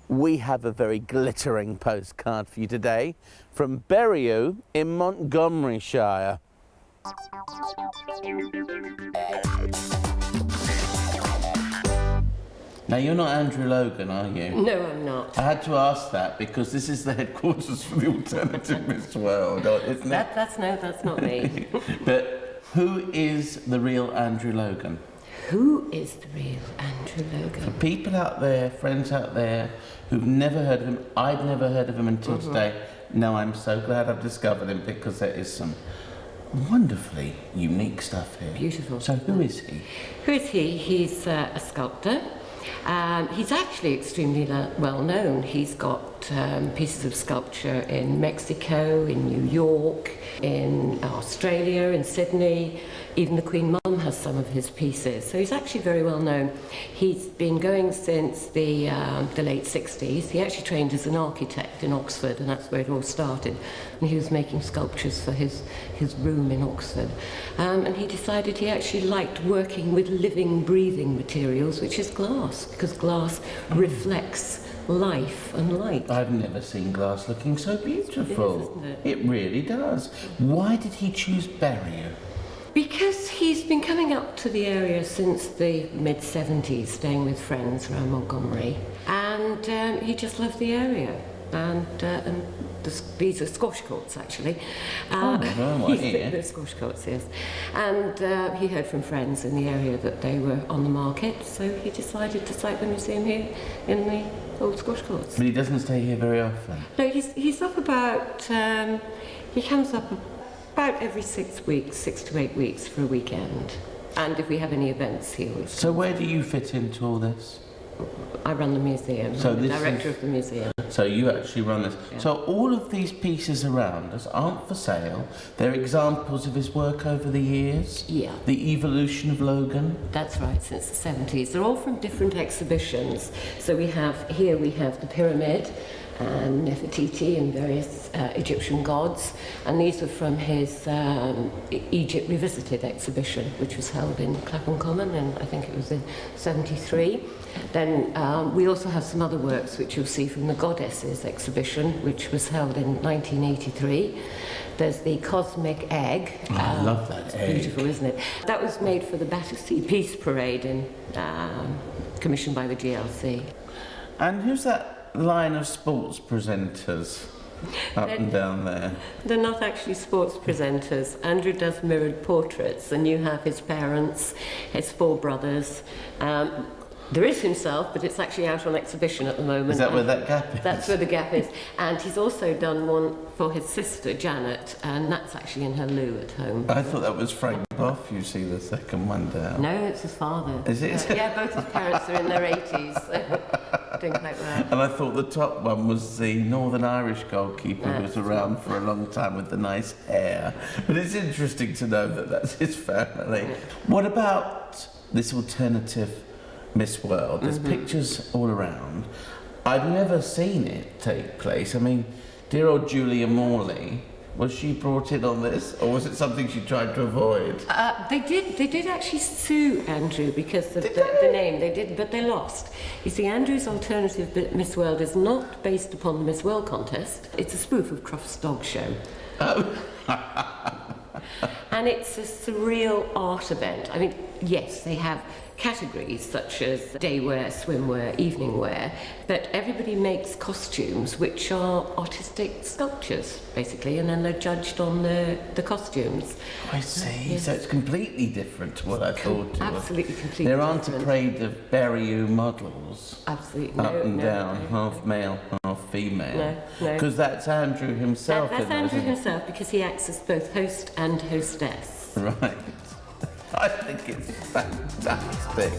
we have a very glittering postcard for you today from Bury in Montgomeryshire. Now, you're not Andrew Logan, are you? No, I'm not. I had to ask that because this is the headquarters for the alternative Miss World, isn't it? That's not me. But who is the real Andrew Logan? Who is the real Andrew Logan? For people out there, friends out there, who've never heard of him, I'd never heard of him until today. Now I'm so glad I've discovered him because there is some wonderfully unique stuff here. Beautiful. So who is he? Who is he? He's a sculptor. He's actually extremely well known. He's got pieces of sculpture in Mexico, in New York, in Australia, in Sydney. Even the Queen Mum has some of his pieces. So he's actually very well known. He's been going since the late 60s. He actually trained as an architect in Oxford, and that's where it all started. And he was making sculptures for his room in Oxford. And he decided he actually liked working with living, breathing materials, which is glass, because glass reflects life and light. I've never seen glass looking so beautiful. It is, isn't it? It really does. Why did he choose Bury? Because he's been coming up to the area since the mid-70s, staying with friends around Montgomery, and he just loved the area. And these are squash courts, actually. They're squash courts, yes. And he heard from friends in the area that they were on the market, so he decided to site the museum here in the old squash courts. But he doesn't stay here very often. No, he's up about, he comes up about every 6 weeks, 6 to 8 weeks for a weekend. And if we have any events, he'll... So where do you fit into all this? I run the museum. So I'm the director of the museum. So you actually run this. Yeah. So all of these pieces around us aren't for sale. They're examples of his work over the years. Yeah. The evolution of Logan. That's right, since the 70s. They're all from different exhibitions. So we have the pyramid, Nefertiti and various Egyptian gods, and these were from his Egypt Revisited exhibition, which was held in Clapham Common, and I think it was in 73. Then we also have some other works which you'll see from the Goddesses exhibition, which was held in 1983. There's the Cosmic Egg. I love that egg. Beautiful, isn't it? That was made for the Battersea Peace Parade, commissioned by the GLC. And who's that line of sports presenters up and down there? They're not actually sports presenters. Andrew does mirrored portraits, and you have his parents, his 4 brothers. There is himself, but it's actually out on exhibition at the moment. Is that where that gap is? That's where the gap is. And he's also done one for his sister, Janet, and that's actually in her loo at home. I thought that was Frank Boff, you see the second one down. No, it's his father. Is it? Yeah, both his parents are in their 80s, so doing quite well. And I thought the top one was the Northern Irish goalkeeper who was around for a long time with the nice hair. But it's interesting to know that that's his family. Yeah. What about this alternative Miss World? There's pictures all around. I've never seen it take place. I mean, dear old Julia Morley, was she brought in on this, or was it something she tried to avoid? They did actually sue Andrew because of the name. They did, but they lost. You see, Andrew's alternative Miss World is not based upon the Miss World contest. It's a spoof of Crufts Dog Show. Oh. And it's a surreal art event. I mean, yes, they have categories such as daywear, swimwear, evening wear, but everybody makes costumes which are artistic sculptures, basically, and then they're judged on the costumes. I see. Yes. So it's completely different to what I thought it was. Absolutely completely There aren't different. a parade of Bury models. Absolutely. Up and down, no. half male, half female. No. Because that's Andrew himself. That's in those, Andrew isn't it? himself, because he acts as both host and hostess. Right. I think it's fantastic.